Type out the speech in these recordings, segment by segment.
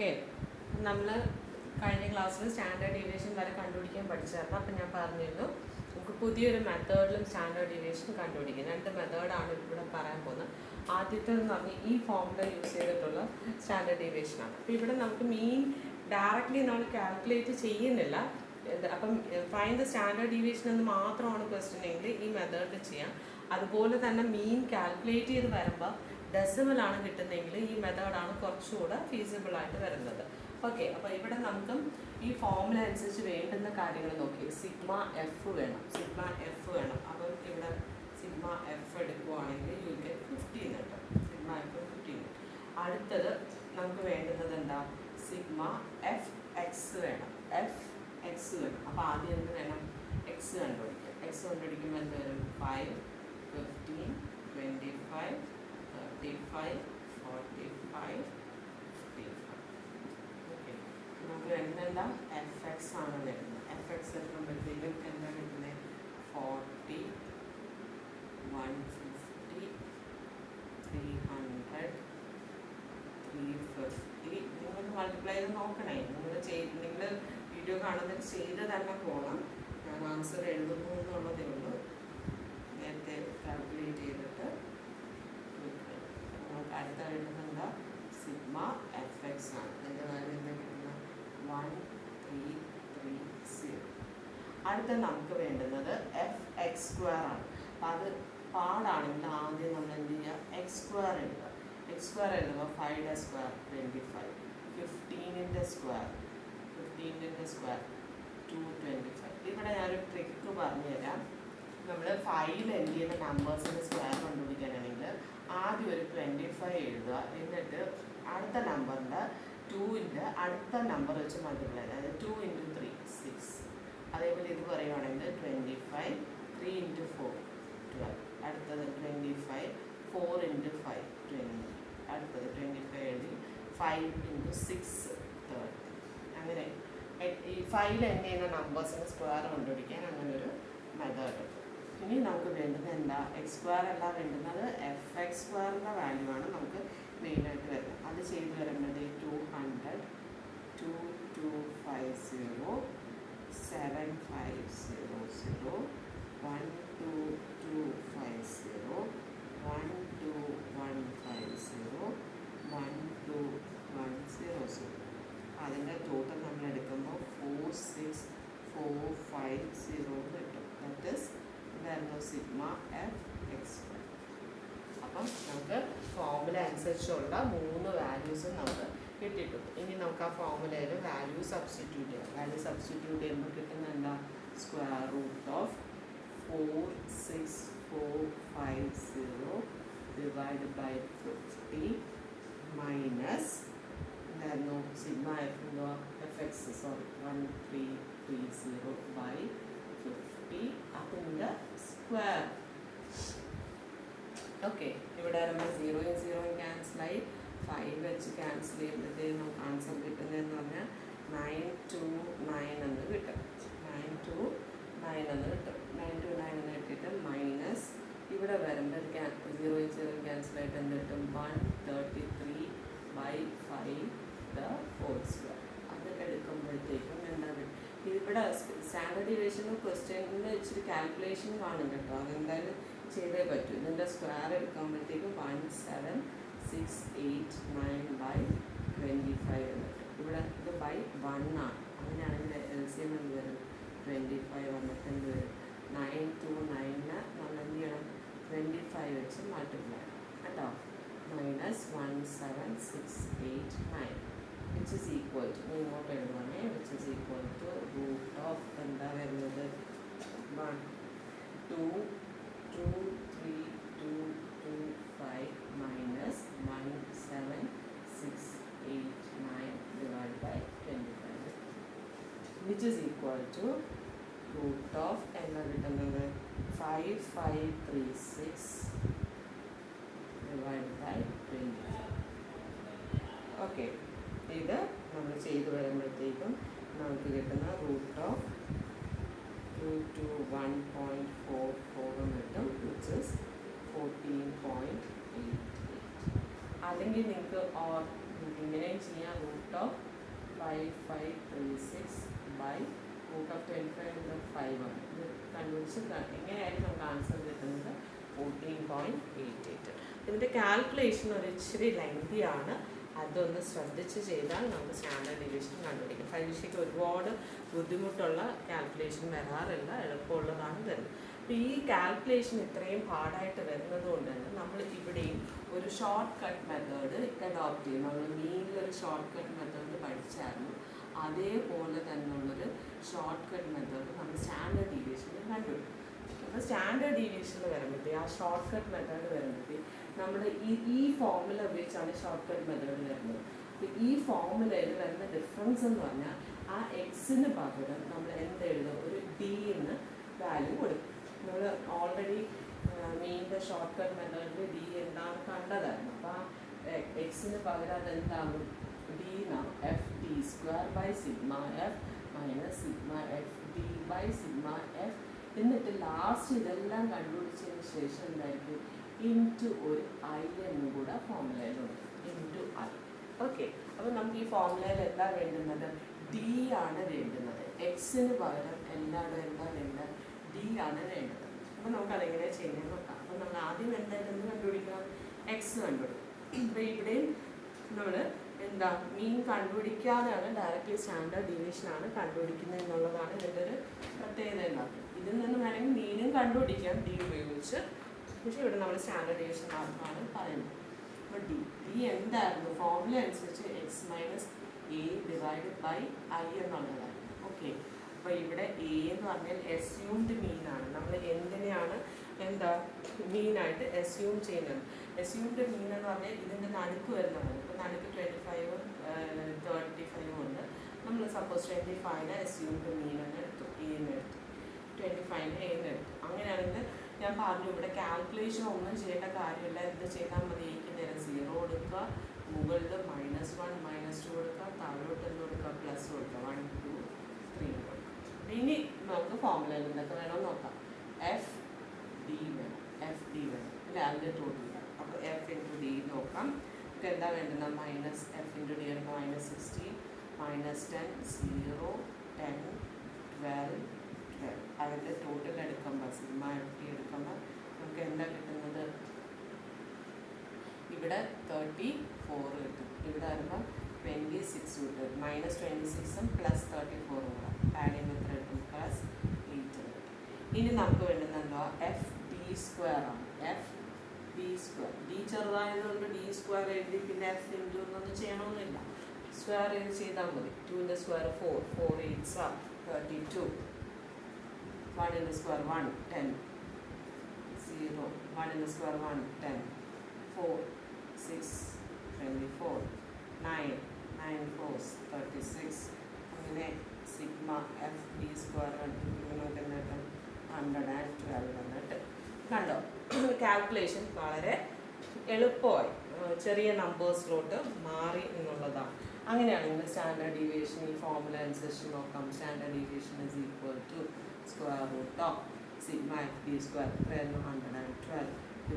Okay, നമ്മൾ കഴിഞ്ഞ ക്ലാസ്സിൽ സ്റ്റാൻഡേർഡ് ഡീവിയേഷൻ വരെ കണ്ടുപിടിക്കാൻ പഠിച്ചായിരുന്നു. അപ്പം ഞാൻ പറഞ്ഞിരുന്നു നമുക്ക് പുതിയൊരു മെത്തേഡിലും സ്റ്റാൻഡേർഡ് ഡീവിയേഷൻ കണ്ടുപിടിക്കും. രണ്ട് മെത്തേഡാണ് ഇവിടെ പറയാൻ പോകുന്നത്. ആദ്യത്തേതെന്ന് പറഞ്ഞാൽ ഈ ഫോമുല യൂസ് ചെയ്തിട്ടുള്ള സ്റ്റാൻഡേർഡ് ഡീവിയേഷനാണ്. അപ്പോൾ ഇവിടെ നമുക്ക് മീൻ ഡയറക്റ്റ്ലി നമ്മൾ കാൽക്കുലേറ്റ് ചെയ്യുന്നില്ല. അപ്പം ഫൈൻഡ് ദ സ്റ്റാൻഡേർഡ് ഡീവിയേഷൻ എന്ന് മാത്രമാണ് ക്വസ്റ്റ്യൻ എങ്കിൽ ഈ മെത്തേഡിൽ ചെയ്യാം. അതുപോലെ തന്നെ മീൻ കാൽക്കുലേറ്റ് ചെയ്ത് വരുമ്പോൾ ഡെസിമലാണ് കിട്ടുന്നതെങ്കിൽ ഈ മെത്തേഡാണ് കുറച്ചുകൂടെ ഫീസിബിളായിട്ട് വരുന്നത്. ഓക്കെ, അപ്പോൾ ഇവിടെ നമുക്ക് ഈ ഫോമുല അനുസരിച്ച് വേണ്ടുന്ന കാര്യങ്ങൾ നോക്കി. സിഗ്മ എഫ് വേണം. അപ്പം ഇവിടെ സിഗ്മ എഫ് എടുക്കുവാണെങ്കിൽ യു ഗെറ്റ് 15 കിട്ടും. Sigma F 15. അടുത്തത് നമുക്ക് വേണ്ടുന്നത് എന്താ? സിഗ്മ എഫ് എക്സ് വേണം. അപ്പോൾ ആദ്യം എന്ത് വേണം? എക്സ് കണ്ടുപിടിക്കാം. എക്സ് കണ്ടുപിടിക്കുമ്പോൾ എന്ത് വരും? 5, 15, 25, 35, 45, 55. ഓക്കെ, നമുക്ക് എന്തെല്ലാം എഫ് എക്സ് ആണ് വരുന്നത്. എഫ് എക്സ് എടുക്കുമ്പോഴത്തേക്കും എന്താ കിട്ടുന്നത്? 40, 150, 300, 350. നിങ്ങൾ മൾട്ടിപ്ലൈ ചെയ്ത് നോക്കണേ. നിങ്ങൾ വീഡിയോ കാണുന്നത് ചെയ്ത് തന്നെ പോകണം. ഞാൻ ആൻസർ എഴുതുന്നു എന്നുള്ളതേ ഉള്ളൂ. നേരത്തെ കാൽക്കുലേറ്റ് ചെയ്തിട്ട് നമുക്ക് അടുത്ത എഴുതുന്നത് എന്താ? സിഗ്മ എഫ് എക്സ് ആണ്. അതിൻ്റെ വാല്യൂ എന്താ കിട്ടുന്നത്? 1330. അടുത്ത നമുക്ക് വേണ്ടുന്നത് എഫ് എക്സ് സ്ക്വയർ ആണ്. അപ്പം അത് പാടാണെങ്കിൽ ആദ്യം നമ്മൾ എന്ത് ചെയ്യുക? എക്സ് സ്ക്വയർ എഴുതുക. എക്സ് സ്ക്വയർ എഴുതുമ്പോൾ 5ന്റെ സ്ക്വയർ 25, 15ന്റെ സ്ക്വയർ 225. ഇവിടെ ഞാനൊരു ട്രിക്ക് പറഞ്ഞുതരാം. നമ്മൾ 5 എൻഡ് ചെയ്യുന്ന നമ്പേഴ്സിൻ്റെ സ്ക്വയർ കണ്ടുപിടിക്കാനാണെങ്കിൽ ആദ്യം ഒരു 25 എഴുതുക. എന്നിട്ട് അടുത്ത നമ്പറിൻ്റെ 2ൻ്റെ അടുത്ത നമ്പർ വെച്ച് മൾട്ടിപ്ലൈ, അതായത് 2 × 3 6. അതേപോലെ ഇത് പറയുവാണെങ്കിൽ 25, 3 × 4 12. അടുത്തത് 25, 4 × 5 20. അടുത്തത് 25 എഴുതി 5 × 6 30. അങ്ങനെ ഈ 5 എൻഡ് ചെയ്യുന്ന നമ്പേഴ്സിൻ്റെ സ്ക്വയർ കണ്ടുപിടിക്കാൻ അങ്ങനെ ഒരു മെത്തേഡ്. ഇനി നമുക്ക് വേണ്ടുന്നത് എന്താ? എക്സ് സ്ക്വയർ അല്ല വേണ്ടുന്നത്, എഫ് എക്സ് സ്ക്വയറിൻ്റെ വാല്യൂ ആണ് നമുക്ക് മെയിനായിട്ട് വരുന്നത്. അത് ചെയ്ത് വരുമ്പോഴത്തേക്ക് 200, 2250, 7500, 12250, 12150, 12100. അതിൻ്റെ ടോട്ടൽ നമ്മൾ എടുക്കുമ്പോൾ 46450 കിട്ടും. ദാറ്റ് ഈസ് ഇതായിരുന്നു സിഗ്മ എഫ് എക്സ്. അപ്പം നമുക്ക് ഫോമുല അനുസരിച്ചുള്ള 3 വാല്യൂസും നമുക്ക് കിട്ടിയിട്ടുണ്ട്. ഇനി നമുക്ക് ആ ഫോമുലയിൽ വാല്യൂ സബ്സ്റ്റിറ്റ്യൂട്ട് ചെയ്യാം. വാല്യൂ സബ്സ്റ്റിറ്റ്യൂട്ട് ചെയ്യുമ്പോൾ കിട്ടുന്ന എന്താ? Square root of 46450 divide by 50 minus എന്തായിരുന്നു? സിഗ്മ എഫ് എന്തോ എഫ് എക്സ് 1330 ബൈ 50 അതിൻ്റെ സ്ക്വയർ. ഓക്കെ, ഇവിടെ വരുമ്പോൾ 0 യും 0 യും ക്യാൻസലായി 5 വെച്ച് ക്യാൻസൽ ചെയ്യുമ്പോഴത്തേക്കും നമുക്ക് ആൻസർ കിട്ടുന്നതെന്ന് പറഞ്ഞാൽ 929 എന്ന് കിട്ടും. 929 എന്ന് കിട്ടും. 929 എന്ന് കിട്ടിയിട്ട് മൈനസ് ഇവിടെ വരുമ്പോൾ 0 യും 0 യും ക്യാൻസലായിട്ട് എന്ത് കിട്ടും? 133 ബൈ 5 ദ ഹോൾ സ്ക്വയർ. അത് എടുക്കുമ്പോഴത്തേക്കും എന്താ കിട്ടും? ഇവിടെ സ്റ്റാൻഡേർഡ് ഡീവിയേഷനും ക്വസ്റ്റ്യനിൽ ഇച്ചിരി കാൽക്കുലേഷൻ കാണും കേട്ടോ. അതെന്തായാലും ചെയ്തേ പറ്റൂ. ഇതിൻ്റെ സ്ക്വയർ എടുക്കുമ്പോഴത്തേക്കും 17689 ബൈ 25 എന്ന് കിട്ടും. ഇവിടെ ഇത് ബൈ 1 ആണ്. അങ്ങനെയാണെങ്കിൽ LCM എന്ത് വരും? 25 വന്നിട്ട് എന്ത് വരും? 929 നമ്മൾ എന്ത് ചെയ്യണം? 25 വെച്ച് മൾട്ടിപ്ലൈ കേട്ടോ. Minus 17689 which is equal to, ഇങ്ങോട്ട് എഴുതുവാണേ, which is equal to root of എന്താ വരുന്നത്? 1 2 2 3 2 2 5 minus 17689 divided by 25 which is equal to root of എന്താ കിട്ടുന്നത്? 5536 divided by 25. ഓക്കെ, ഇത് നമ്മൾ ചെയ്ത് വരുമ്പോഴത്തേക്കും നമുക്ക് കിട്ടുന്ന റൂട്ട് ഓഫ് 221.44 കിട്ടും, വിച്ച് ഇസ് 14.88. അല്ലെങ്കിൽ നിങ്ങൾക്ക് ഇങ്ങനെയും ചെയ്യാം. √5,536/√25 ഇത് കണ്ടുപിടിച്ച് എങ്ങനെയായാലും നമുക്ക് ആൻസർ കിട്ടുന്നത് 14.88. ഇതിൻ്റെ കാൽക്കുലേഷൻ ഒരു ഇച്ചിരി ലെങ്തിയാണ്. അതൊന്ന് ശ്രദ്ധിച്ച് ചെയ്താൽ നമുക്ക് സ്റ്റാൻഡേർഡ് ഡീവിയേഷൻ കണ്ടുപിടിക്കും. പരീക്ഷയ്ക്ക് ഒരുപാട് ബുദ്ധിമുട്ടുള്ള കാൽക്കുലേഷൻ വരാറില്ല, എളുപ്പമുള്ളതാണ് വരുന്നത്. അപ്പോൾ ഈ കാൽക്കുലേഷൻ ഇത്രയും ഹാർഡായിട്ട് വരുന്നത് കൊണ്ട് തന്നെ നമ്മൾ ഇവിടെയും ഒരു ഷോർട്ട് കട്ട് മെത്തേഡ് അഡോപ്റ്റ് ചെയ്യും. നമ്മൾ മീനിലൊരു ഷോർട്ട് കട്ട് മെത്തേഡ് പഠിച്ചായിരുന്നു, അതേപോലെ തന്നെയുള്ളൊരു ഷോർട്ട് കട്ട് മെത്തേഡ് നമ്മൾ സ്റ്റാൻഡേർഡ് ഡീവിയേഷനിൽ കണ്ടുപിടിക്കും. അപ്പോൾ സ്റ്റാൻഡേർഡ് ഡീവിയേഷനിൽ വരുമ്പോഴത്തേക്ക് ആ ഷോർട്ട് കട്ട് മെത്തേഡ് വരുമ്പോഴത്തേക്ക് നമ്മൾ ഈ ഫോർമുല ഉപയോഗിച്ചാണ് ഷോർട്ട് കട്ട് മെത്തേഡ് വരുന്നത്. അപ്പോൾ ഈ ഫോർമുലയിൽ വരുന്ന ഡിഫറൻസ് എന്ന് പറഞ്ഞാൽ ആ എക്സിന് പകരം നമ്മൾ എന്തെഴുതും, ഒരു ഡി എന്ന് വാല്യൂ കൊടുക്കും. നമ്മൾ ഓൾറെഡി മീനിൻ്റെ ഷോർട്ട് കട്ട് മെത്തേഡിൽ ഡി എന്താണെന്ന് കണ്ടതായിരുന്നു. അപ്പോൾ ആ എക്സിന് പകരം അതെന്താകും, ഡി എന്നാണ് FD²/σf -σfD/σf. എന്നിട്ട് ലാസ്റ്റ് ഇതെല്ലാം കണ്ടുപിടിച്ചതിന് ശേഷം എന്തായിരിക്കും, ഇൻറ്റു ഒരു ഐ എന്നും കൂടെ ഫോർമുലയിലുണ്ട്, ഇൻറ്റു ഐ. ഓക്കെ, അപ്പോൾ നമുക്ക് ഈ ഫോർമുലയിൽ എന്താ വേണ്ടുന്നത്, ഡി ആണ് വേണ്ടുന്നത്. എക്സിന് പകരം എല്ലാവരും എന്താ വേണ്ടത്, ഡി ആണ് വേണ്ടത്. അപ്പോൾ നമുക്കതെങ്ങനെ ചെയ്യുന്നത് നോക്കാം. അപ്പോൾ നമ്മൾ ആദ്യം എന്തായാലും കണ്ടുപിടിക്കണം, എക്സ് കണ്ടുപിടിക്കും. അപ്പോൾ ഇവിടെയും നമ്മൾ എന്താ മീൻ കണ്ടുപിടിക്കാതെയാണ് ഡയറക്റ്റ്ലി സ്റ്റാൻഡേർഡ് ഡീവിയേഷനാണ് കണ്ടുപിടിക്കുന്നത് എന്നുള്ളതാണ് ഇതിൻ്റെ ഒരു പ്രത്യേകത ഉണ്ടാക്കുന്നത്. ഇതിൽ നിന്ന് വേണമെങ്കിൽ മീനും കണ്ടുപിടിക്കാം ഡി ഉപയോഗിച്ച്, പക്ഷേ ഇവിടെ നമ്മൾ സ്റ്റാൻഡേർഡ് ഡീവിയേഷൻ ആണ് പറയുന്നത്. അപ്പോൾ ഡി എന്തായിരുന്നു, ഫോർമുല അനുസരിച്ച് x-a / I എന്നുള്ളതാണ്. ഓക്കെ, അപ്പോൾ ഇവിടെ എ എന്ന് പറഞ്ഞാൽ എസ്യൂംഡ് മീനാണ്. നമ്മൾ എന്തിനെയാണ് മീനായിട്ട് എസ്യൂം ചെയ്യുന്നത്. എസ്യൂംഡ് മീൻ എന്ന് പറഞ്ഞാൽ ഇതിൻ്റെ നടുക്ക് വരുന്നതാണ്. ഇപ്പോൾ നടുക്ക് 25 35 ഉണ്ട്. നമ്മൾ സപ്പോസ് 25 എസ്യൂംഡ് മീൻ എന്ന് എടുത്തു, എന്ന് എടുത്തു, 25 എന്ന് എടുത്തു. അങ്ങനെയാണെങ്കിൽ ഞാൻ പറഞ്ഞു ഇവിടെ കാൽക്കുലേഷൻ ഒന്നും ചെയ്യേണ്ട കാര്യമില്ല. എന്ത് ചെയ്താൽ മതി, എക്ക് നേരം 0 കൊടുക്കുക, മുകളിൽ -1 -2 കൊടുക്കുക, താഴോട്ട് എന്ത് കൊടുക്കുക, പ്ലസ് കൊടുക്കുക, 1 2 3 കൊടുക്കുക. ഇനി നമുക്ക് ഫോർമുലയിൽ എന്തൊക്കെ വേണമെന്ന് നോക്കാം. FD വേണം, FD വേണം, അല്ല അതിൻ്റെ ടോട്ടൽ. അപ്പോൾ F × D നോക്കാം. നമുക്ക് എന്താ വേണ്ടുന്നത്, -F × D എടുക്കുക, -16 -10 0 10 12 12. അതിൻ്റെ ടോട്ടൽ എടുക്കുമ്പോൾ σFD എടുക്കുമ്പോൾ നമുക്ക് എന്താ കിട്ടുന്നത്, ഇവിടെ 34 കിട്ടും. ഇവിടെ വരുമ്പോൾ 26 കിട്ടും. -26ഉം +34 കൂടെ ആഡ് ചെയ്യുമ്പോൾ എത്ര കിട്ടും, +8 കിട്ടും. ഇനി നമുക്ക് വേണ്ടുന്നത് എന്താ, FD² ആണ്. FD², ഡി ചെറുതായതുകൊണ്ട് D² എഴുതി പിന്നെ F ഇൻറ്റു ഒന്നും ചെയ്യണമെന്നില്ല. സ്ക്വയർ എഴുതി ചെയ്താൽ മതി. 2 × 4 4 8s 32. 1 × 1 10 0 1 × 1 10 4 6 24 9 9 4s 36. അങ്ങനെ σFD² നമുക്ക് എന്താ 112 എന്നിട്ട് കണ്ടോ. കാൽക്കുലേഷൻ വളരെ എളുപ്പമായി, ചെറിയ നമ്പേഴ്സിലോട്ട് മാറി എന്നുള്ളതാണ്. അങ്ങനെയാണെങ്കിൽ സ്റ്റാൻഡേർഡ് ഡീവിയേഷൻ ഈ ഫോർമുല അനുസരിച്ച് നോക്കാം. സ്റ്റാൻഡേർഡ് ഡീവിയേഷൻ = √σFD² എത്രയായിരുന്നു, 112 /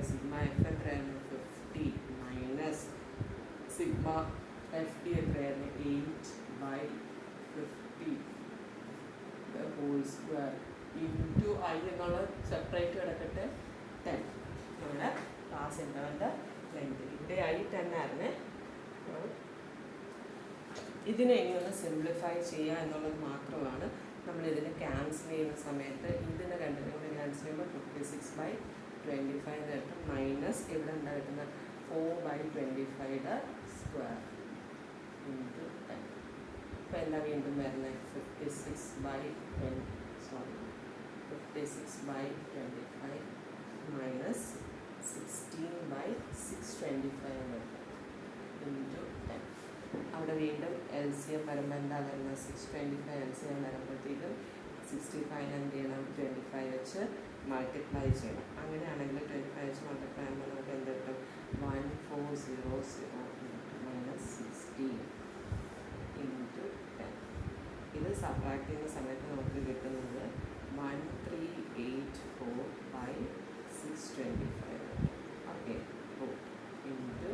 σF എത്രയായിരുന്നു, 50 - σFD എത്രയായിരുന്നു, 8/50 2 ഇൻറ്റു ഐ എന്നുള്ള സെപ്പറേറ്റ് കിടക്കട്ടെ 10. നമ്മുടെ ക്ലാസ് ഇൻ്റർവെല്ലിൻ്റെ ലെങ്ത് ഇവിടെ ഐ 10 ആയിരുന്നേ. ഇതിനെ ഇങ്ങനെ സിംപ്ലിഫൈ ചെയ്യുക എന്നുള്ളത് മാത്രമാണ്. നമ്മളിതിനെ ക്യാൻസൽ ചെയ്യുന്ന സമയത്ത് ഇതിനെ രണ്ടിനും കൂടെ ക്യാൻസൽ ചെയ്യുമ്പോൾ 56/25 കിട്ടും. മൈനസ് ഇവിടെ എന്താ കിട്ടുന്നത്, 4/25 സ്ക്വയർ ഇൻറ്റു 10. ഇപ്പോൾ എന്താ വീണ്ടും വരുന്നത്, 56/25 മൈനസ് 16/625 ഇൻറ്റു 10. അവിടെ വീണ്ടും LCM വരുമ്പോൾ എന്താ വരുന്നത്, 625 LCM വരുമ്പോഴത്തേക്കും 65 എന്ത് ചെയ്യണം, 25 വെച്ച് മൾട്ടിപ്ലൈ ചെയ്യണം. അങ്ങനെയാണെങ്കിൽ 25 വെച്ച് മൾട്ടിപ്ലൈ ചെയ്യുമ്പോൾ നമുക്ക് എന്ത് കിട്ടും, 1400 മൈനസ് 16 ഇൻറ്റു 10. ഇത് സബ്ട്രാക്ട് ചെയ്യുന്ന സമയത്ത് നമുക്ക് കിട്ടുന്നത് 1384/625. Okay, into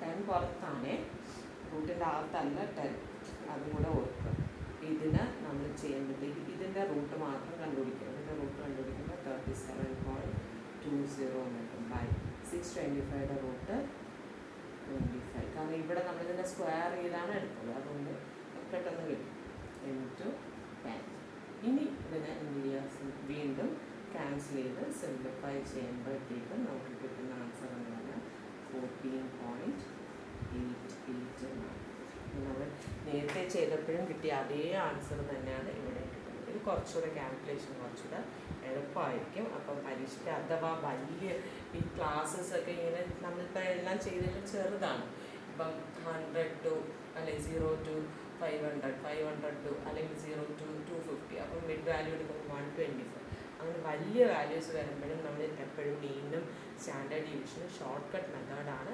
10 പുറത്താണേ. അതിനകത്തല്ല 10, അതും കൂടെ ഓർക്കുക. ഇതിന് നമ്മൾ ചെയ്യുമ്പോഴത്തേക്ക് ഇതിൻ്റെ റൂട്ട് മാത്രം കണ്ടുപിടിക്കുക. ഇതിൻ്റെ റൂട്ട് കണ്ടുപിടിക്കുമ്പോൾ 37.20 കിട്ടും ബൈ 625 റൂട്ട് 25. കാരണം ഇവിടെ നമ്മളിതിൻ്റെ സ്ക്വയർ ചെയ്താണ് എടുത്തത്, അതുകൊണ്ട് പെട്ടെന്ന് കിട്ടും. ഇൻറ്റു 10. ഇനി ഇതിനെ എന്ത് ചെയ്യുക, വീണ്ടും ക്യാൻസൽ ചെയ്ത് സിംപ്ലിഫൈ ചെയ്യുമ്പോഴത്തേക്കും നമുക്ക് കിട്ടുന്ന ആൻസർ എന്ന് പറഞ്ഞാൽ 14.88. നമ്മൾ നേരത്തെ ചെയ്തപ്പോഴും കിട്ടിയ അതേ ആൻസർ തന്നെയാണ് ഇവിടെ കിട്ടുന്നത്. ഇത് കുറച്ചുകൂടെ കാൽക്കുലേഷൻ കുറച്ചുകൂടെ എളുപ്പമായിരിക്കും. അപ്പം പരീക്ഷയ്ക്ക് അഥവാ വലിയ ഈ ക്ലാസ്സസൊക്കെ ഇങ്ങനെ നമ്മളിപ്പോൾ എല്ലാം ചെയ്തതിൽ ചെറുതാണ്. ഇപ്പം 100 to അല്ലെങ്കിൽ 0 to 500, 500 to അല്ലെങ്കിൽ 0 to 250. അപ്പം മിഡ് വാല്യൂ എടുക്കുമ്പോൾ 125. അങ്ങനെ വലിയ വാല്യൂസ് വരുമ്പോഴും നമ്മൾ എപ്പോഴും മീനും സ്റ്റാൻഡേർഡ് ഡിവിഷനും ഷോർട്ട് കട്ട് മെത്തേഡാണ്